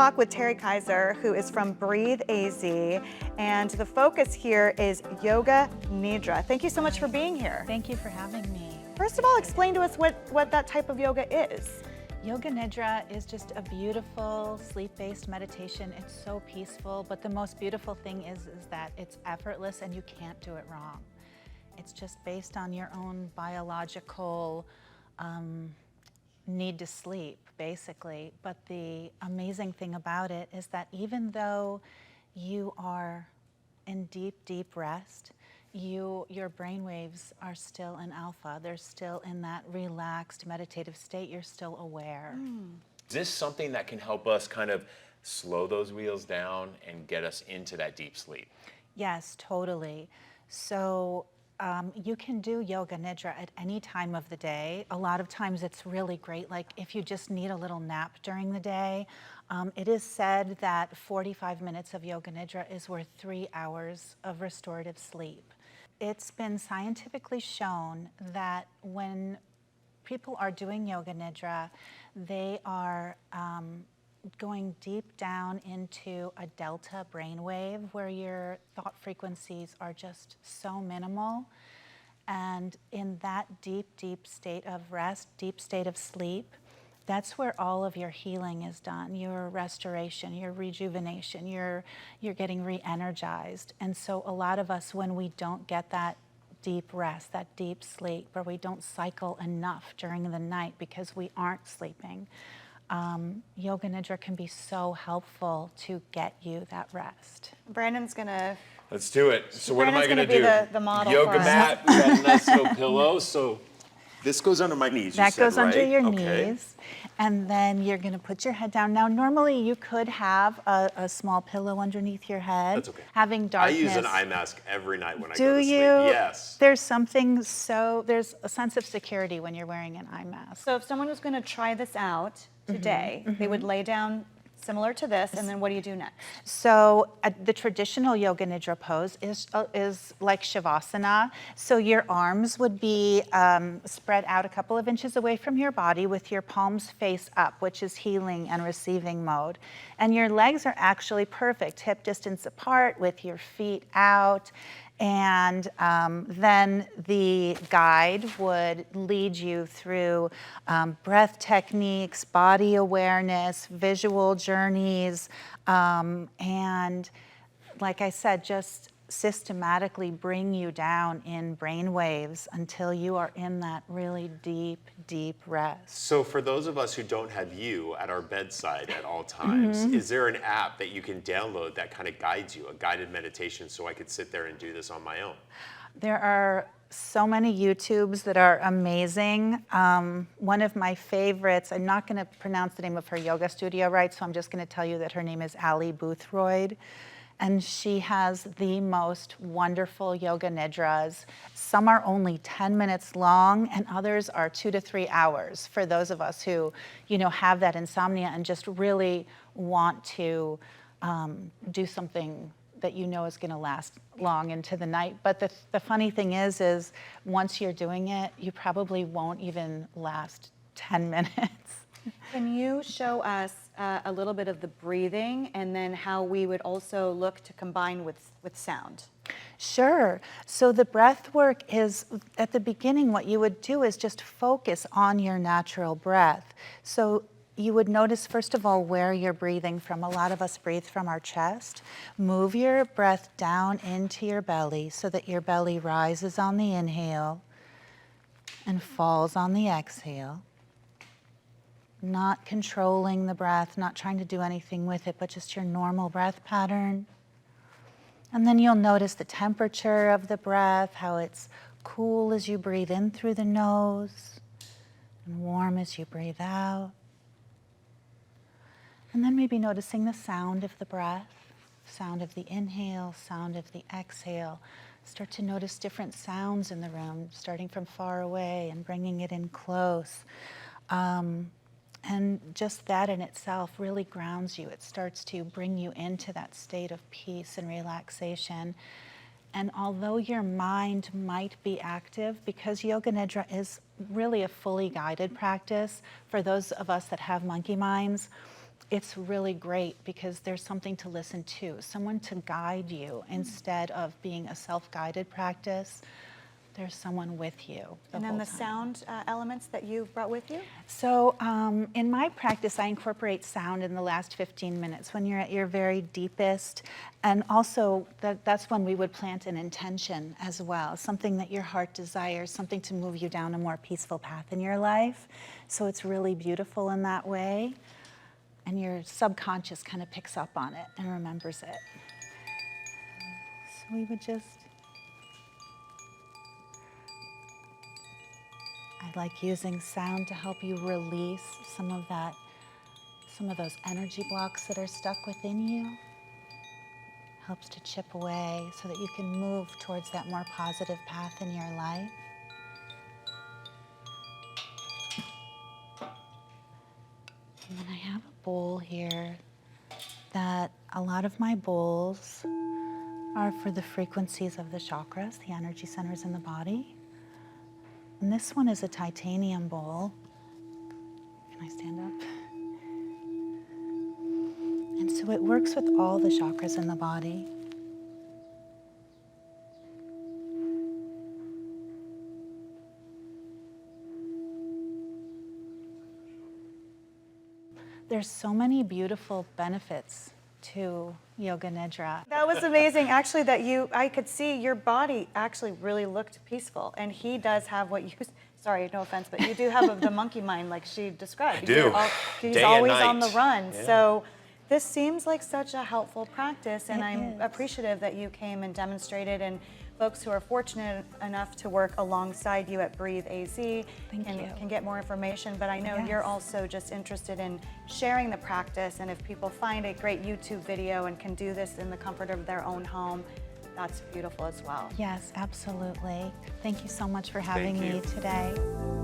talk with Terri Kaiser, who is from Breathe AZ, and the focus here is Yoga Nidra. Thank you so much for being here. Thank you for having me. First of all, explain to us what that type of yoga is. Yoga Nidra is just a beautiful sleep-based meditation. It's so peaceful, but the most beautiful thing is that it's effortless and you can't do it wrong. It's just based on your own biological need to sleep, basically. But the amazing thing about it is that even though you are in deep, deep rest, your brain waves are still in alpha. They're still in that relaxed meditative state. You're still aware. Is this something that can help us kind of slow those wheels down and get us into that deep sleep? Yes, totally. So you can do Yoga Nidra at any time of the day. A lot of times it's really great, like if you just need a little nap during the day. It is said that 45 minutes of Yoga Nidra is worth 3 hours of restorative sleep. It's been scientifically shown that when people are doing Yoga Nidra, they are going deep down into a delta brainwave where your thought frequencies are just so minimal. And in that deep, deep state of rest, deep state of sleep, that's where all of your healing is done, your restoration, your rejuvenation, you're getting re-energized. And so a lot of us, when we don't get that deep rest, that deep sleep, or we don't cycle enough during the night because we aren't sleeping, Yoga Nidra can be so helpful to get you that rest. Brandon's gonna... Let's do it. So what am I gonna be do? the model Yoga for us. mat, we got a nice little pillow. So this goes under my knees, That goes under right? your Okay. knees, and then you're going to put your head down. Now, normally you could have a small pillow underneath your head. That's okay. Having darkness. I use an eye mask every night when I Do go to you? sleep. Yes. There's a sense of security when you're wearing an eye mask. So if someone was gonna try this out today, they would lay down similar to this, and then what do you do next? So the traditional Yoga Nidra pose is like Shavasana. So your arms would be spread out a couple of inches away from your body with your palms face up, which is healing and receiving mode. And your legs are actually perfect, hip distance apart with your feet out. And then the guide would lead you through breath techniques, body awareness, visual journeys, and like I said, just systematically bring you down in brain waves until you are in that really deep, deep rest. So for those of us who don't have you at our bedside at all times, is there an app that you can download that kind of guides you, a guided meditation, so I could sit there and do this on my own? There are so many YouTubes that are amazing. One of my favorites, I'm not going to pronounce the name of her yoga studio right, so I'm just going to tell you that her name is Ali Boothroyd. And she has the most wonderful Yoga Nidras. Some are only 10 minutes long, and others are 2 to 3 hours for those of us who, have that insomnia and just really want to do something that is going to last long into the night. But the funny thing is once you're doing it, you probably won't even last 10 minutes. Can you show us a little bit of the breathing and then how we would also look to combine with sound? Sure. So the breath work is, at the beginning, what you would do is just focus on your natural breath. So you would notice, first of all, where you're breathing from. A lot of us breathe from our chest. Move your breath down into your belly so that your belly rises on the inhale and falls on the exhale. Not controlling the breath, not trying to do anything with it, but just your normal breath pattern. And then you'll notice the temperature of the breath, how it's cool as you breathe in through the nose and warm as you breathe out. And then maybe noticing the sound of the breath, sound of the inhale, sound of the exhale. Start to notice different sounds in the room, starting from far away and bringing it in close. And just that in itself really grounds you. It starts to bring you into that state of peace and relaxation. And although your mind might be active, because Yoga Nidra is really a fully guided practice for those of us that have monkey minds, it's really great because there's something to listen to, someone to guide you instead of being a self-guided practice. There's someone with you the And then whole the time. sound elements that you brought with you? So in my practice, I incorporate sound in the last 15 minutes when you're at your very deepest. And also, that's when we would plant an intention as well, something that your heart desires, something to move you down a more peaceful path in your life. So it's really beautiful in that way. And your subconscious kind of picks up on it and remembers it. So we would just... I like using sound to help you release some of those energy blocks that are stuck within you. Helps to chip away so that you can move towards that more positive path in your life. And then I have a bowl here that a lot of my bowls are for the frequencies of the chakras, the energy centers in the body. And this one is a titanium bowl. Can I stand up? And so it works with all the chakras in the body. There's so many beautiful benefits to Yoga Nidra. That was amazing, actually, that I could see your body actually really looked peaceful. And he does have what you, sorry, no offense, but you do have the monkey mind like she described. I do. He's Day and always night. on the run. Yeah. So this seems like such a helpful practice, and It I'm is. appreciative that you came and demonstrated, and folks who are fortunate enough to work alongside you at Breathe AZ can get more information. But I know Yes. you're also just interested in sharing the practice, and if people find a great YouTube video and can do this in the comfort of their own home, that's beautiful as well. Yes, absolutely. Thank you so much for having Thank me you. today.